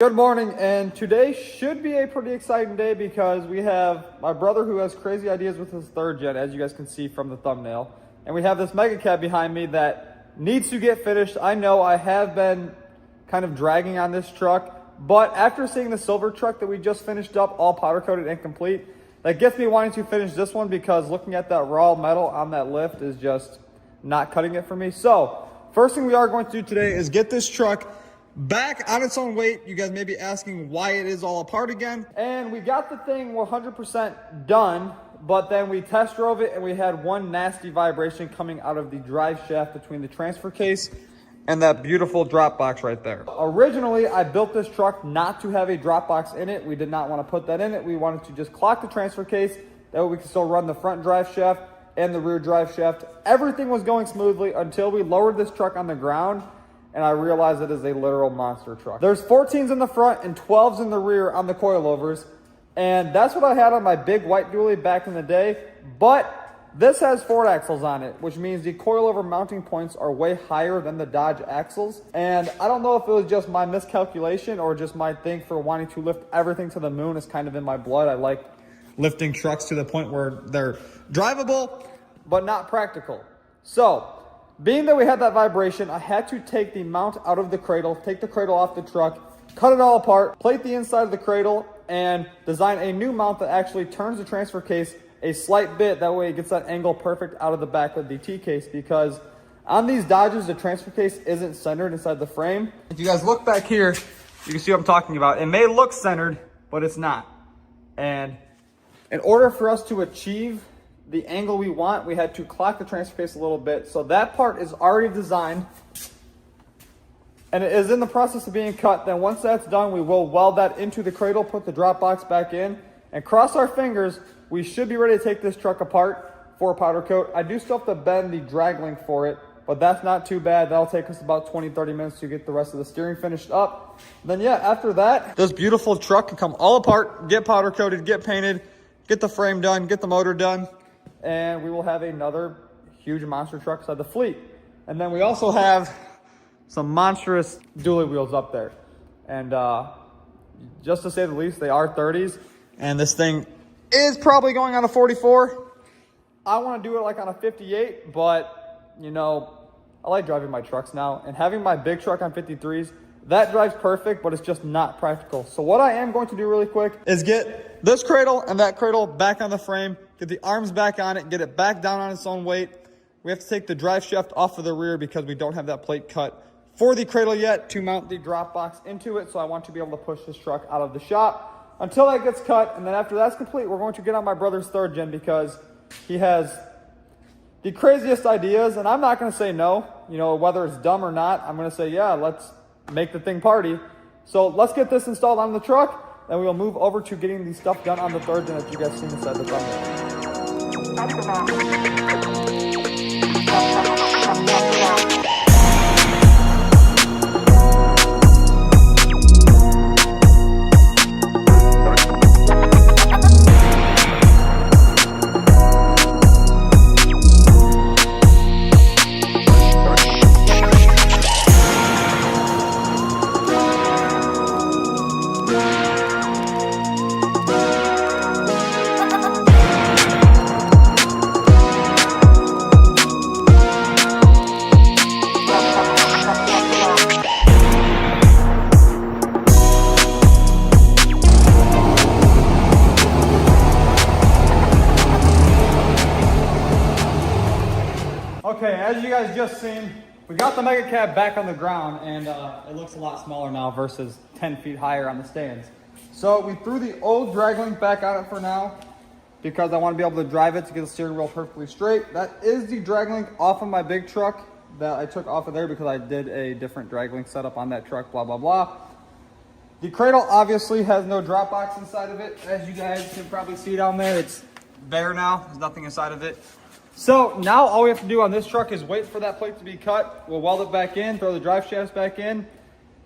Good morning, and today should be a pretty exciting day because we have my brother who has crazy ideas with his third gen, as you guys can see from the thumbnail. And we have this mega cab behind me that needs to get finished. I know I have been kind of dragging on this truck, but after seeing the silver truck that we just finished up, all powder coated and complete, that gets me wanting to finish this one because looking at that raw metal on that lift is just not cutting it for me. So first thing we are going to do today is get this truck back on its own weight. You guys may be asking why it is all apart again. And we got the thing 100% done, but then we test drove it and we had one nasty vibration coming out of the drive shaft between the transfer case and that beautiful drop box right there. Originally, I built this truck not to have a drop box in it. We did not want to put that in it. We wanted to just clock the transfer case. That way we could still run the front drive shaft and the rear drive shaft. Everything was going smoothly until we lowered this truck on the ground and I realized it is a literal monster truck. There's 14s in the front and 12s in the rear on the coilovers. And that's what I had on my big white dually back in the day. But this has Ford axles on it, which means the coilover mounting points are way higher than the Dodge axles. And I don't know if it was just my miscalculation or just my thing for wanting to lift everything to the moon is kind of in my blood. I like lifting trucks to the point where they're drivable, but not practical. So, being that we had that vibration, I had to take the mount out of the cradle, take the cradle off the truck, cut it all apart, plate the inside of the cradle, and design a new mount that actually turns the transfer case a slight bit. That way it gets that angle perfect out of the back of the T-case, because on these Dodgers, the transfer case isn't centered inside the frame. If you guys look back here, you can see what I'm talking about. It may look centered, but it's not. And in order for us to achieve the angle we want, we had to clock the transfer case a little bit. So that part is already designed and it is in the process of being cut. Then once that's done, we will weld that into the cradle, put the drop box back in, and cross our fingers, we should be ready to take this truck apart for a powder coat. I do still have to bend the drag link for it, but that's not too bad. That'll take us about 20-30 minutes to get the rest of the steering finished up. Then yeah, after that, this beautiful truck can come all apart, get powder coated, get painted, get the frame done, get the motor done, and we will have another huge monster truck inside the fleet. And then we also have some monstrous dually wheels up there. And just to say the least, they are 30s. And this thing is probably going on a 44. I want to do it like on a 58, but you know, I like driving my trucks now. And having my big truck on 53s, that drives perfect, but it's just not practical. So what I am going to do really quick is get this cradle and that cradle back on the frame, get the arms back on it, get it back down on its own weight. We have to take the drive shaft off of the rear because we don't have that plate cut for the cradle yet to mount the drop box into it. So I want to be able to push this truck out of the shop until that gets cut. And then after that's complete, we're going to get on my brother's third gen because he has the craziest ideas. And I'm not going to say no, you know, whether it's dumb or not. I'm going to say, yeah, let's make the thing party. So let's get this installed on the truck. Then we will move over to getting the stuff done on the third gen that you guys seen inside the thumbnail. Okay, as you guys just seen, we got the mega cab back on the ground and it looks a lot smaller now versus 10 feet higher on the stands. So we threw the old drag link back on it for now because I want to be able to drive it to get the steering wheel perfectly straight. That is the drag link off of my big truck that I took off of there because I did a different drag link setup on that truck, blah, blah, blah. The cradle obviously has no drop box inside of it. As you guys can probably see down there, it's bare now. There's nothing inside of it. So now all we have to do on this truck is wait for that plate to be cut. We'll weld it back in, throw the drive shafts back in,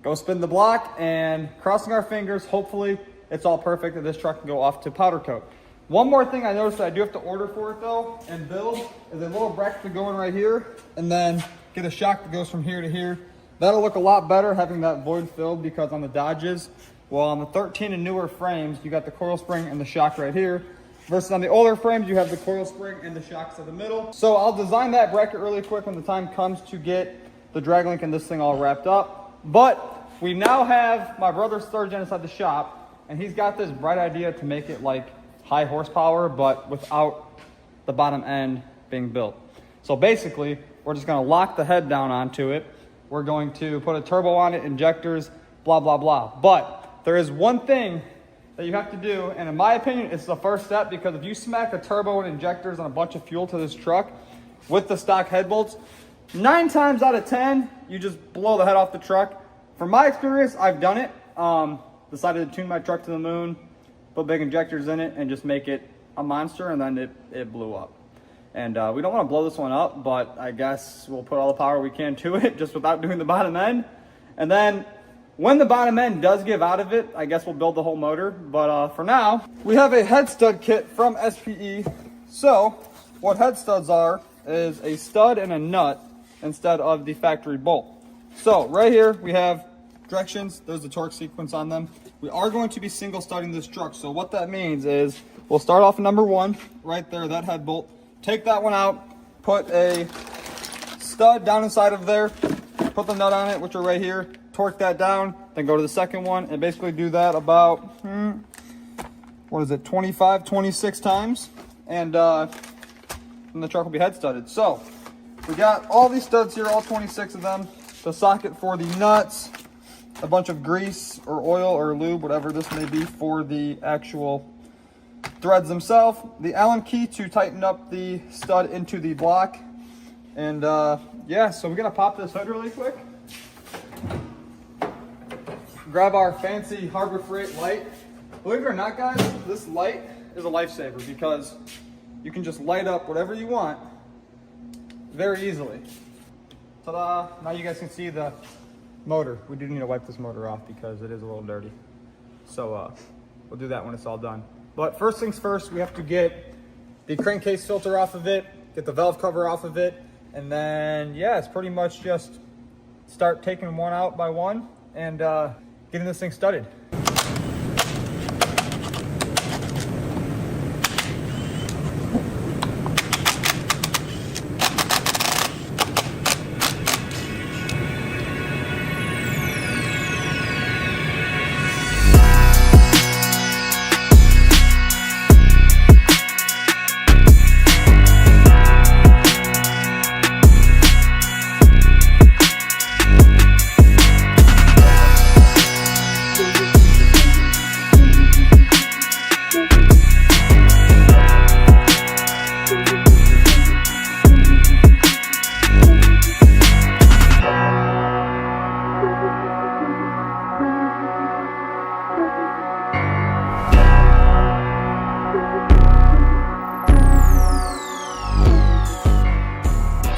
go spin the block, and crossing our fingers, hopefully it's all perfect and this truck can go off to powder coat. One more thing I noticed that I do have to order for it though and build is a little bracket to go in right here and then get a shock that goes from here to here That'll look a lot better having that void filled, because on the Dodges, well, on the 13 and newer frames, you got the coil spring and the shock right here. Versus on the older frames, you have the coil spring and the shocks at the middle. So I'll design that bracket really quick when the time comes to get the drag link and this thing all wrapped up. But we now have my brother's third gen inside the shop, and he's got this bright idea to make it like high horsepower, but without the bottom end being built. So basically, we're just gonna lock the head down onto it. We're going to put a turbo on it, injectors, blah, blah, blah. But there is one thing that you have to do, and in my opinion, it's the first step, because if you smack a turbo and injectors and a bunch of fuel to this truck with the stock head bolts, 9 times out of 10, you just blow the head off the truck. From my experience, I've done it. Decided to tune my truck to the moon, put big injectors in it, and just make it a monster, and then it blew up. And we don't want to blow this one up, but I guess we'll put all the power we can to it just without doing the bottom end. And then when the bottom end does give out of it, I guess we'll build the whole motor. But for now, we have a head stud kit from SPE. So what head studs are is a stud and a nut instead of the factory bolt. So right here we have directions. There's the torque sequence on them. We are going to be single studding this truck. So what that means is we'll start off number 1 right there, that head bolt. Take that one out, put a stud down inside of there, put the nut on it, which are right here, torque that down, then go to the second one, and basically do that about, what is it, 25, 26 times, and then the truck will be head studded. So, we got all these studs here, all 26 of them, the socket for the nuts, a bunch of grease or oil or lube, whatever this may be, for the actual threads themselves, the Allen key to tighten up the stud into the block, and yeah, so we're gonna pop this hood really quick, grab our fancy Harbor Freight light. Believe it or not, guys, this light is a lifesaver, because you can just light up whatever you want very easily. Ta-da! Now you guys can see the motor. We do need to wipe this motor off because it is a little dirty, so we'll do that when it's all done. But first things first, we have to get the crankcase filter off of it, get the valve cover off of it, and then, yeah, it's pretty much just start taking one out by one and getting this thing studded.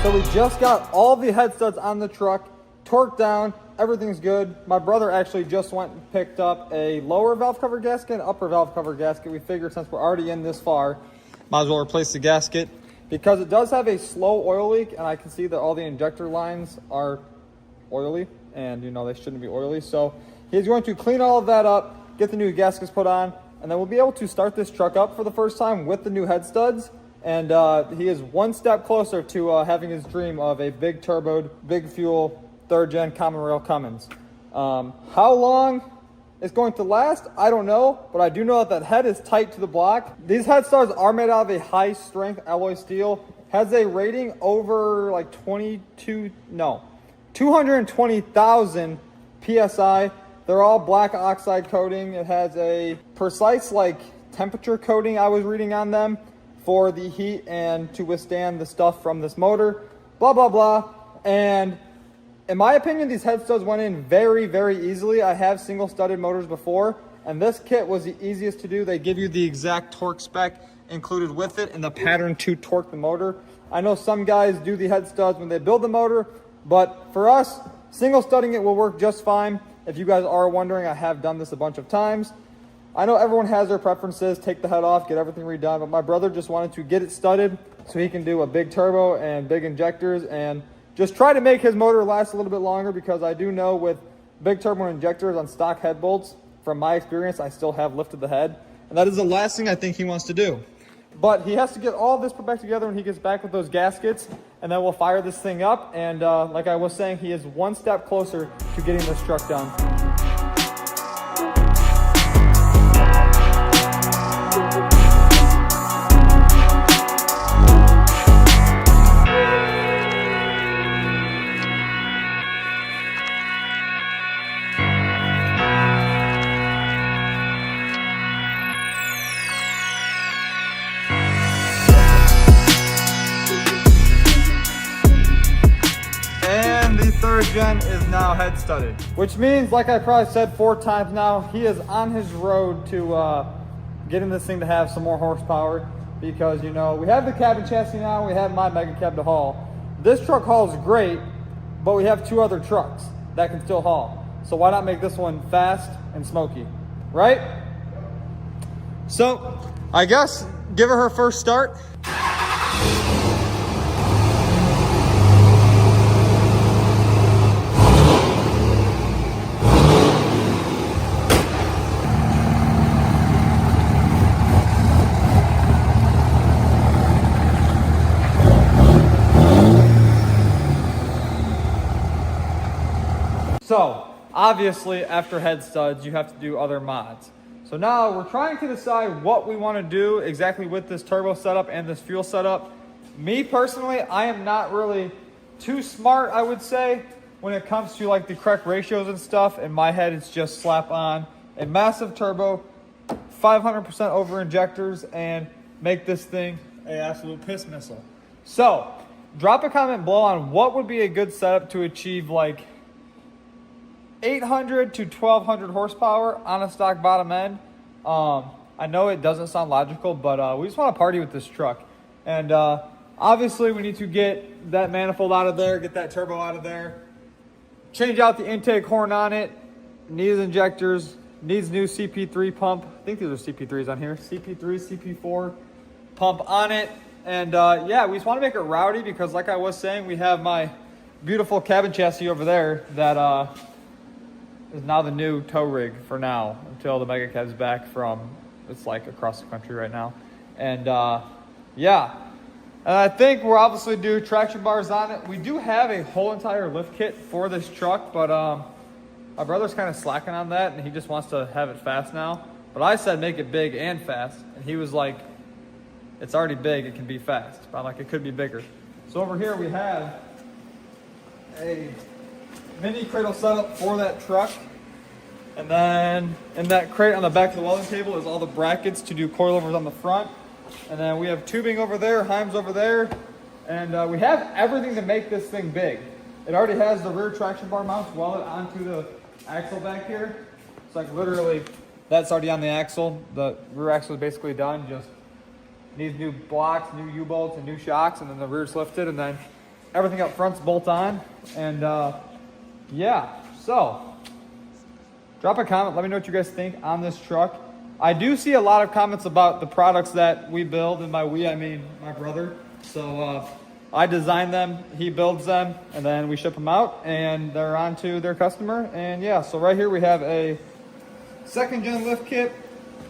So we just got all the head studs on the truck, torqued down, everything's good. My brother actually just went and picked up a lower valve cover gasket, upper valve cover gasket. We figured since we're already in this far, might as well replace the gasket, because it does have a slow oil leak, and I can see that all the injector lines are oily, and you know they shouldn't be oily. So he's going to clean all of that up, get the new gaskets put on, and then we'll be able to start this truck up for the first time with the new head studs. And he is one step closer to having his dream of a big turboed, big fuel, 3rd gen common rail Cummins. How long it's going to last, I don't know, but I do know that that head is tight to the block. These head studs are made out of a high strength alloy steel. Has a rating over like 220,000 PSI. They're all black oxide coating. It has a precise like temperature coating I was reading on them for the heat and to withstand the stuff from this motor, blah, blah, blah. And in my opinion, these head studs went in very, very easily. I have single studded motors before, and this kit was the easiest to do. They give you the exact torque spec included with it and the pattern to torque the motor. I know some guys do the head studs when they build the motor, but for us, single studding it will work just fine. If you guys are wondering, I have done this a bunch of times. I know everyone has their preferences, take the head off, get everything redone, but my brother just wanted to get it studded so he can do a big turbo and big injectors and just try to make his motor last a little bit longer, because I do know with big turbo injectors on stock head bolts, from my experience, I still have lifted the head. And that is the last thing I think he wants to do. But he has to get all this put back together when he gets back with those gaskets, and then we'll fire this thing up. And like I was saying, he is one step closer to getting this truck done. Third gen is now head studded, which means, like I probably said 4 times now, he is on his road to getting this thing to have some more horsepower, because, you know, we have the cabin chassis now, we have my mega cab to haul. This truck hauls great, but we have 2 other trucks that can still haul. So why not make this one fast and smoky, right? So I guess give her first start. So, obviously, after head studs, you have to do other mods. So now we're trying to decide what we want to do exactly with this turbo setup and this fuel setup. Me personally, I am not really too smart, I would say, when it comes to like the correct ratios and stuff. In my head, it's just slap on a massive turbo, 500% over injectors, and make this thing an absolute piss missile. So, drop a comment below on what would be a good setup to achieve like 800 to 1200 horsepower on a stock bottom end. I know it doesn't sound logical, but we just want to party with this truck. And obviously we need to get that manifold out of there, get that turbo out of there, change out the intake horn on it, needs injectors, needs new CP3 pump. I think these are CP3s on here. CP3, CP4 pump on it. And yeah, we just want to make it rowdy, because like I was saying, we have my beautiful cabin chassis over there that is now the new tow rig for now, until the mega cab's back from, it's like across the country right now. And yeah, and I think we'll obviously do traction bars on it. We do have a whole entire lift kit for this truck, but my brother's kind of slacking on that, and he just wants to have it fast now. But I said make it big and fast, and he was like, it's already big, it can be fast. But I'm like, it could be bigger. So over here we have a mini cradle setup for that truck, and then in that crate on the back of the welding table is all the brackets to do coilovers on the front, and then we have tubing over there, Heims over there, and we have everything to make this thing big. It already has the rear traction bar mounts welded onto the axle back here. It's like literally that's already on the axle. The rear axle is basically done, just needs new blocks, new U-bolts, and new shocks, and then the rear's lifted, and then everything up front's bolt on. And yeah, so drop a comment, let me know what you guys think on this truck. I do see a lot of comments about the products that we build, and by we I mean my brother. So I design them, he builds them, and then we ship them out, and they're on to their customer. And yeah, so right here we have a 2nd gen lift kit.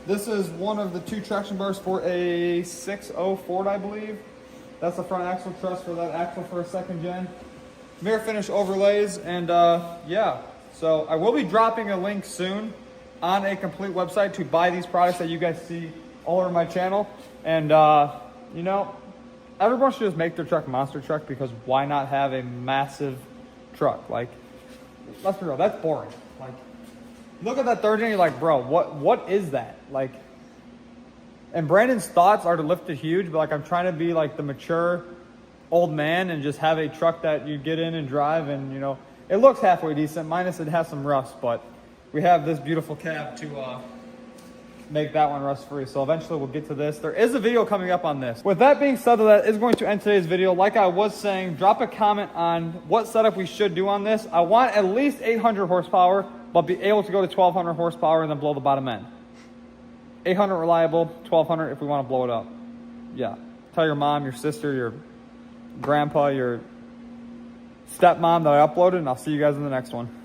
This is one of the 2 traction bars for a 6.0 Ford, I believe. That's the front axle truss for that axle for a 2nd gen. Mirror finish overlays, and yeah. So I will be dropping a link soon on a complete website to buy these products that you guys see all over my channel. And you know, everyone should just make their truck a monster truck, because why not have a massive truck? Like, let's be real, that's boring. Like, look at that 3rd gen, you're like, bro, what is that? Like, and Brandon's thoughts are to lift it huge, but like I'm trying to be like the mature old man and just have a truck that you get in and drive, and you know, it looks halfway decent, minus it has some rust, but we have this beautiful cab to make that one rust free. So eventually we'll get to this. There is a video coming up on this. With that being said, that is going to end today's video. Like I was saying, drop a comment on what setup we should do on this. I want at least 800 horsepower, but be able to go to 1200 horsepower and then blow the bottom end. 800 reliable, 1200 if we want to blow it up. Yeah, tell your mom, your sister, your grandpa, your stepmom that I uploaded, and I'll see you guys in the next one.